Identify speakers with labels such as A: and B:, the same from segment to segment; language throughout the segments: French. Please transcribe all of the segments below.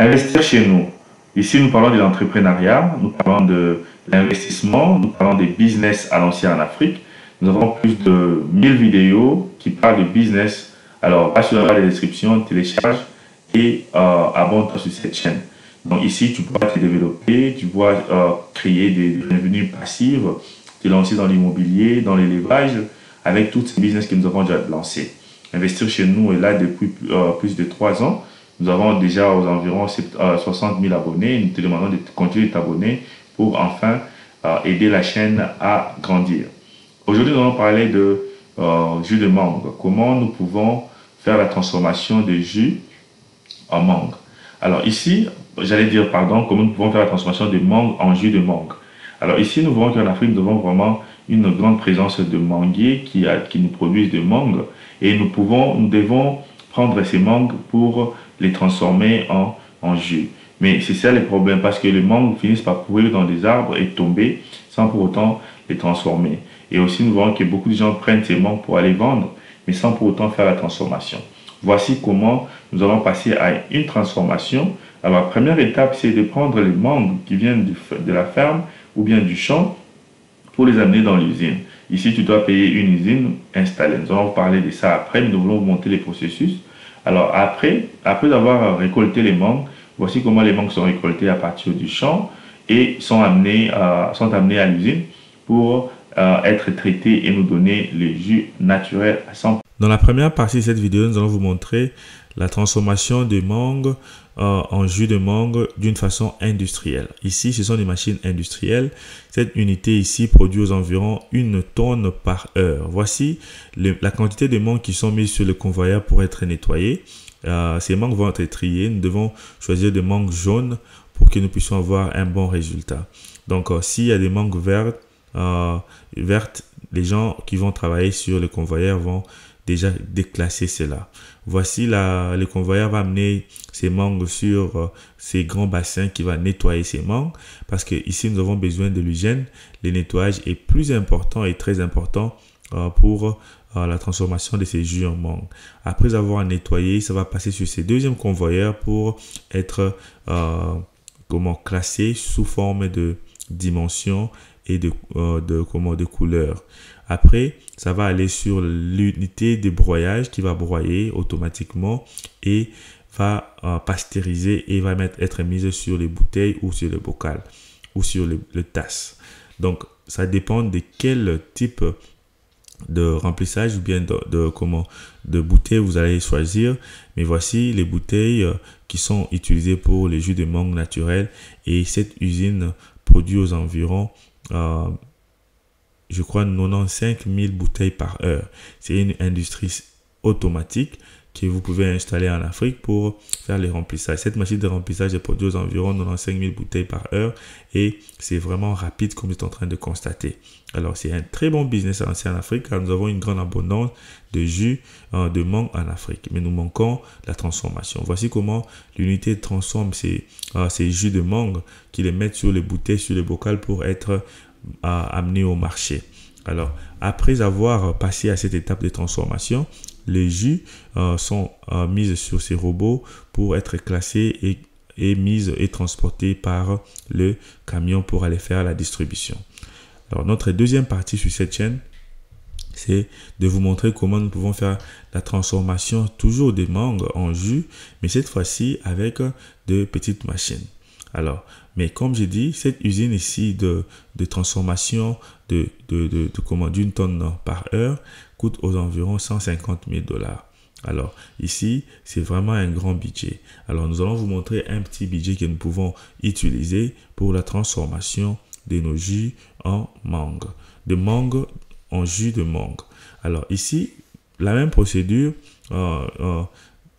A: Investir chez nous. Ici, nous parlons de l'entrepreneuriat, nous parlons de l'investissement, nous parlons des business à l'ancienne en Afrique. Nous avons plus de 1000 vidéos qui parlent de business. Alors, passe sur la barre de description, télécharge et abonne-toi sur cette chaîne. Donc ici, tu pourras te développer, tu pourras créer des revenus passifs, te lancer dans l'immobilier, dans l'élevage, avec tous ces business que nous avons déjà lancés. Investir chez nous est là depuis plus de 3 ans. Nous avons déjà aux environs 60 000 abonnés. Nous te demandons de continuer de t'abonner pour enfin aider la chaîne à grandir. Aujourd'hui, nous allons parler de jus de mangue. Comment nous pouvons faire la transformation de jus en mangue. Alors ici, j'allais dire, pardon, comment nous pouvons faire la transformation de mangue en jus de mangue. Alors ici, nous voyons qu'en Afrique, nous avons vraiment une grande présence de manguiers qui nous produisent de mangue. Et nous devons prendre ces mangues pour les transformer en jus. Mais c'est ça le problème, parce que les mangues finissent par pourrir dans des arbres et tomber sans pour autant les transformer. Et aussi, nous voyons que beaucoup de gens prennent ces mangues pour aller vendre, mais sans pour autant faire la transformation. Voici comment nous allons passer à une transformation. Alors, la première étape, c'est de prendre les mangues qui viennent de la ferme ou bien du champ pour les amener dans l'usine. Ici, tu dois payer une usine installée. Nous allons vous parler de ça après, mais nous voulons vous montrer les processus. Alors, après avoir récolté les mangues, voici comment les mangues sont récoltées à partir du champ et sont amenées à l'usine pour être traitées et nous donner le jus naturel à 100%.
B: Dans la première partie de cette vidéo, nous allons vous montrer la transformation de mangue en jus de mangue d'une façon industrielle. Ici, ce sont des machines industrielles. Cette unité ici produit aux environs 1 tonne par heure. Voici la quantité de mangues qui sont mises sur le convoyeur pour être nettoyées. Ces mangues vont être triées. Nous devons choisir des mangues jaunes pour que nous puissions avoir un bon résultat. Donc, s'il y a des mangues vertes, les gens qui vont travailler sur le convoyeur vont déjà déclasser cela. Voici le convoyeur va amener ces mangues sur ces grands bassins qui va nettoyer ces mangues parce que ici nous avons besoin de l'hygiène. Le nettoyage est plus important et très important pour la transformation de ces jus en mangue. Après avoir nettoyé, ça va passer sur ces deuxièmes convoyeurs pour être classé sous forme de dimension et de couleur. Après, ça va aller sur l'unité de broyage qui va broyer automatiquement et va pasteuriser et va être mise sur les bouteilles ou sur le bocal ou sur le tasse. Donc, ça dépend de quel type de remplissage ou bien de bouteilles vous allez choisir. Mais voici les bouteilles qui sont utilisées pour les jus de mangue naturels et cette usine produit aux environs je crois 95 000 bouteilles par heure. C'est une industrie automatique que vous pouvez installer en Afrique pour faire les remplissages. Cette machine de remplissage est produite aux environs 95 000 bouteilles par heure et c'est vraiment rapide comme vous êtes en train de constater. Alors, c'est un très bon business à lancer en Afrique car nous avons une grande abondance de jus de mangue en Afrique. Mais nous manquons la transformation. Voici comment l'unité transforme ces jus de mangue qui les mettent sur les bouteilles, sur les bocals pour être amenés au marché. Alors, après avoir passé à cette étape de transformation, les jus sont mis sur ces robots pour être classés et mis et transportés par le camion pour aller faire la distribution. Alors, notre deuxième partie sur cette chaîne, c'est de vous montrer comment nous pouvons faire la transformation toujours des mangues en jus, mais cette fois-ci avec de petites machines. Alors, mais comme j'ai dit, cette usine ici de transformation d'une tonne par heure coûte aux environs 150 000 $. Alors, ici, c'est vraiment un grand budget. Alors, nous allons vous montrer un petit budget que nous pouvons utiliser pour la transformation de nos jus en mangue. De mangue en jus de mangue. Alors, ici, la même procédure.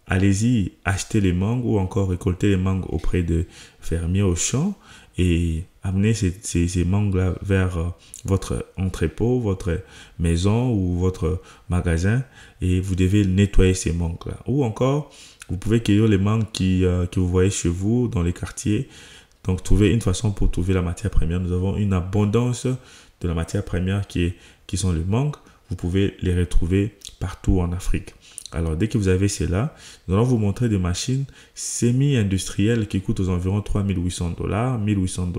B: Allez-y, achetez les mangues ou encore récolter les mangues auprès de fermiers au champ et amenez ces mangues-là vers votre entrepôt, votre maison ou votre magasin et vous devez nettoyer ces mangues-là. Ou encore, vous pouvez cueillir les mangues que vous voyez chez vous dans les quartiers. Donc, trouver une façon pour trouver la matière première. Nous avons une abondance de la matière première qui sont les mangues. Vous pouvez les retrouver partout en Afrique. Alors, dès que vous avez cela, nous allons vous montrer des machines semi-industrielles qui coûtent aux environs $3 800, $1 800.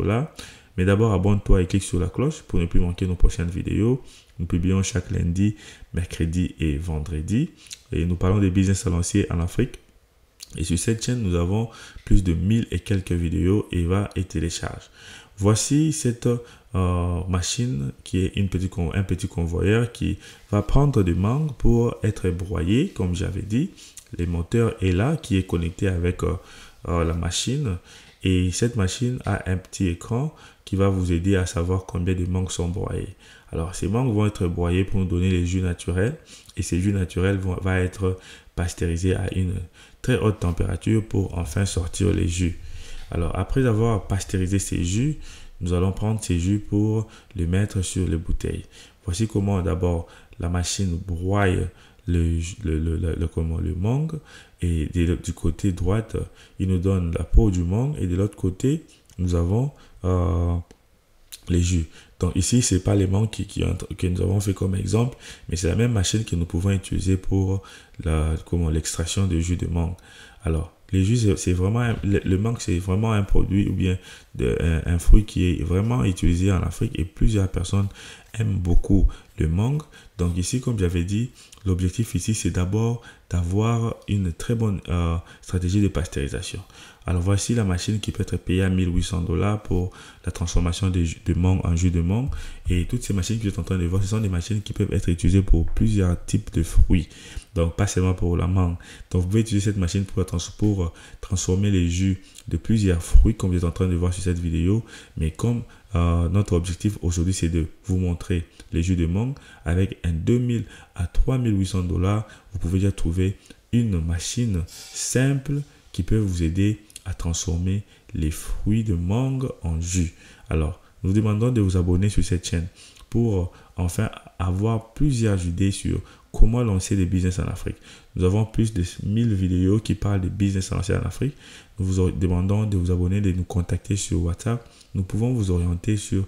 B: Mais d'abord, abonne-toi et clique sur la cloche pour ne plus manquer nos prochaines vidéos. Nous publions chaque lundi, mercredi et vendredi. Et nous parlons des business à lancer en Afrique. Et sur cette chaîne, nous avons plus de 1000 et quelques vidéos et va et télécharge. Voici cette machine qui est un petit convoyeur qui va prendre des mangues pour être broyé, comme j'avais dit. Le moteur est là, qui est connecté avec la machine. Et cette machine a un petit écran qui va vous aider à savoir combien de mangues sont broyées. Alors, ces mangues vont être broyées pour nous donner les jus naturels. Et ces jus naturels vont être pasteurisés à une très haute température pour enfin sortir les jus. Alors, après avoir pasteurisé ces jus, nous allons prendre ces jus pour les mettre sur les bouteilles. Voici comment d'abord la machine broie le mangue. Et du côté droite, il nous donne la peau du mangue. Et de l'autre côté, nous avons les jus. Donc ici, ce n'est pas les mangues que nous avons fait comme exemple, mais c'est la même machine que nous pouvons utiliser pour l'extraction de jus de mangue. Alors, les jus, c'est vraiment le mangue, c'est vraiment un produit ou bien un fruit qui est vraiment utilisé en Afrique et plusieurs personnes aiment beaucoup le mangue. Donc ici, comme j'avais dit, l'objectif ici, c'est d'abord d'avoir une très bonne stratégie de pasteurisation. Alors voici la machine qui peut être payée à $1 800 pour la transformation de mangue en jus de mangue. Et toutes ces machines que vous êtes en train de voir, ce sont des machines qui peuvent être utilisées pour plusieurs types de fruits. Donc pas seulement pour la mangue. Donc vous pouvez utiliser cette machine pour transformer les jus de plusieurs fruits comme vous êtes en train de voir sur cette vidéo. Mais comme notre objectif aujourd'hui, c'est de vous montrer les jus de mangue avec un $2 000 à $3 800, vous pouvez déjà trouver une machine simple qui peut vous aider à transformer les fruits de mangue en jus. Alors, nous vous demandons de vous abonner sur cette chaîne pour enfin avoir plusieurs idées sur comment lancer des business en Afrique. Nous avons plus de 1000 vidéos qui parlent de business à lancer en Afrique. Nous vous demandons de vous abonner, de nous contacter sur WhatsApp. Nous pouvons vous orienter sur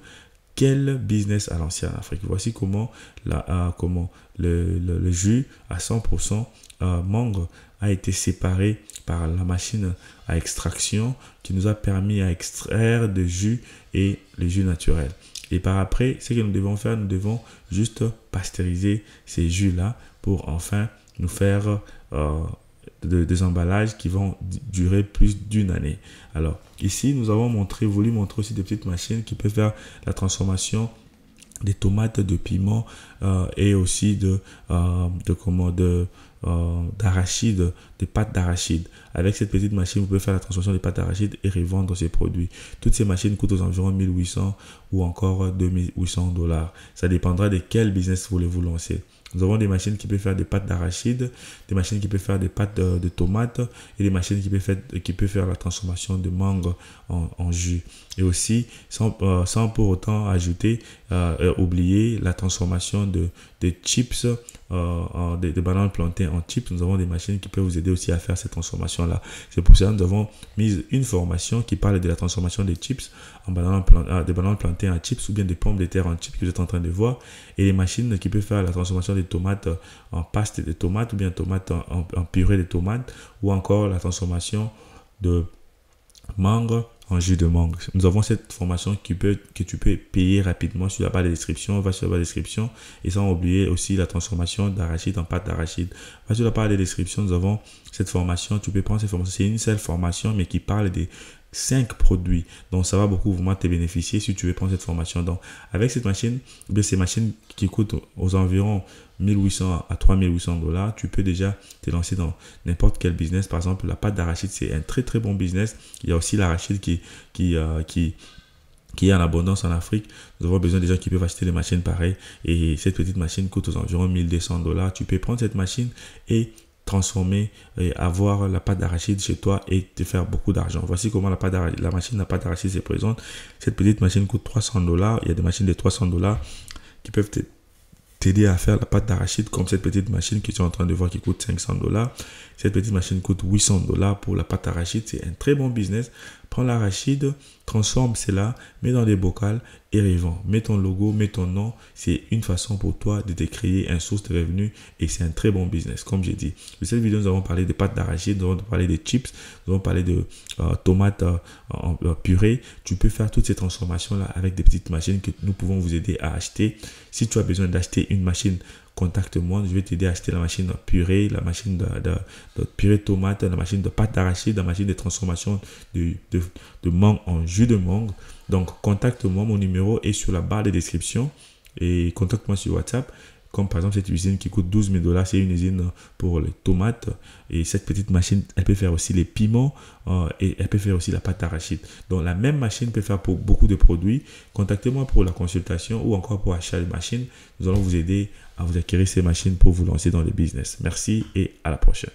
B: quel business à lancer en Afrique. Voici comment le jus à 100% mangue a été séparé par la machine à extraction qui nous a permis à extraire de jus et le jus naturel. Et par après, ce que nous devons faire, nous devons juste pasteuriser ces jus-là pour enfin nous faire des emballages qui vont durer plus d'une année. Alors ici, nous avons voulu montrer aussi des petites machines qui peuvent faire la transformation des tomates, de piments et aussi d'arachide, des pâtes d'arachide. Avec cette petite machine, vous pouvez faire la transformation des pâtes d'arachide et revendre ces produits. Toutes ces machines coûtent aux environs 1800 ou encore 2800 $. Ça dépendra de quel business voulez-vous lancer. Nous avons des machines qui peuvent faire des pâtes d'arachide, des machines qui peuvent faire des pâtes de tomates et des machines qui peuvent faire la transformation de mangue en jus. Et aussi, sans pour autant oublier la transformation de chips, de bananes plantées en chips. Nous avons des machines qui peuvent vous aider aussi à faire cette transformation-là. C'est pour ça que nous avons mis une formation qui parle de la transformation des chips des bananes plantées en chips ou bien des pommes de terre en chips que vous êtes en train de voir. Et les machines qui peuvent faire la transformation des tomates en paste de tomates ou bien tomates en purée de tomates ou encore la transformation de mangue en jus de mangue. Nous avons cette formation que tu peux payer rapidement sur la barre de description. Va sur la barre de description et sans oublier aussi la transformation d'arachide en pâte d'arachide. Va sur la barre de description, nous avons cette formation. Tu peux prendre cette formation. C'est une seule formation mais qui parle des 5 produits. Donc ça va beaucoup vraiment te bénéficier si tu veux prendre cette formation. Donc avec cette machine, ces machines qui coûtent aux environs 1800 à 3800 $, tu peux déjà te lancer dans n'importe quel business. Par exemple, la pâte d'arachide, c'est un très très bon business. Il y a aussi l'arachide qui est en abondance en Afrique. Nous avons besoin des gens qui peuvent acheter des machines pareilles. Et cette petite machine coûte aux environs 1200 $. Tu peux prendre cette machine et transformer et avoir la pâte d'arachide chez toi et te faire beaucoup d'argent. Voici comment la machine à pâte d'arachide se présente. Cette petite machine coûte 300 $. Il y a des machines de 300 $ qui peuvent t'aider à faire la pâte d'arachide comme cette petite machine que tu es en train de voir qui coûte 500 $. Cette petite machine coûte 800 $ pour la pâte d'arachide. C'est un très bon business. Prends l'arachide transforme cela, mets dans des bocals et revends. Mets ton logo, mets ton nom. C'est une façon pour toi de te créer une source de revenus et c'est un très bon business, comme j'ai dit. Dans cette vidéo, nous avons parlé de pâtes d'arachide, nous avons parlé de chips, nous avons parlé de tomates en purée. Tu peux faire toutes ces transformations-là avec des petites machines que nous pouvons vous aider à acheter. Si tu as besoin d'acheter une machine, contacte-moi, je vais t'aider à acheter la machine purée, la machine de purée de tomate, la machine de pâte d'arachide, la machine de transformation de mangue en jus de mangue. Donc, contacte-moi, mon numéro est sur la barre de description et contacte-moi sur WhatsApp. Comme par exemple cette usine qui coûte 12 000 $, c'est une usine pour les tomates. Et cette petite machine, elle peut faire aussi les piments et elle peut faire aussi la pâte d'arachide. Donc la même machine peut faire pour beaucoup de produits. Contactez-moi pour la consultation ou encore pour acheter les machines. Nous allons vous aider à vous acquérir ces machines pour vous lancer dans le business. Merci et à la prochaine.